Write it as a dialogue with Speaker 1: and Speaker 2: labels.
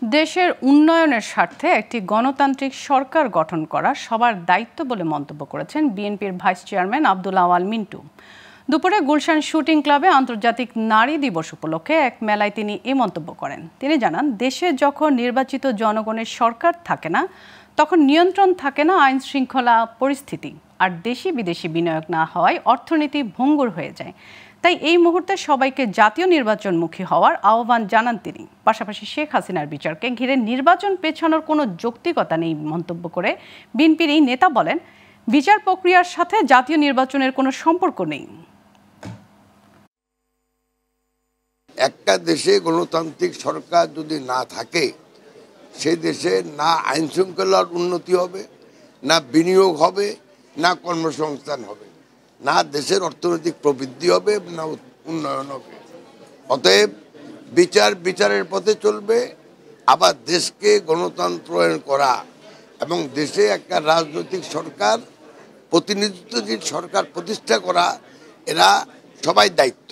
Speaker 1: দেশের উন্নয়নের স্বার্থে একটি গণতান্ত্রিক সরকার গঠন করা সবার দায়িত্ব বলে মন্তব্য করেছেন বিএনপির ভাইস চেয়ারম্যান আব্দুল আওয়াল মিন্টু। দুপুরে গুলশান শুটিং ক্লাবে আন্তর্জাতিক নারী দিবস উপলক্ষে এক মেলায় তিনি এ মন্তব্য করেন। তিনি জানান, দেশে যখন নির্বাচিত জনগণের সরকার থাকে না, তখন নিয়ন্ত্রণ থাকে না আইন শৃঙ্খলা পরিস্থিতি, আর দেশি বিদেশি বিনিয়োগ না হওয়ায় অর্থনীতি ভঙ্গুর হয়ে যায়। তাই এই মুহূর্তে সবাইকে জাতীয় নির্বাচনমুখী হওয়ার আহ্বান জানান তিনি। পাশাপাশি শেখ হাসিনার বিচারকে ঘিরে নির্বাচন পেছানোর কোনো যৌক্তিকতা নেই মন্তব্য করে বিএনপির এই নেতা বলেন, বিচার প্রক্রিয়ার সাথে জাতীয় নির্বাচনের কোনো সম্পর্ক নেই।
Speaker 2: একটা দেশে গণতান্ত্রিক সরকার যদি না থাকে, সেই দেশে না আইন শৃঙ্খলার উন্নতি হবে, না বিনিয়োগ হবে, না কর্মসংস্থান হবে, না দেশের অর্থনৈতিক প্রবৃদ্ধি হবে, না উন্নয়ন হবে। অতএব বিচারের পথে চলবে। আবার দেশকে গণতন্ত্রায়ন করা এবং দেশে একটা রাজনৈতিক সরকার, প্রতিনিধিত্বশীল সরকার প্রতিষ্ঠা করা, এরা সবাই দায়িত্ব।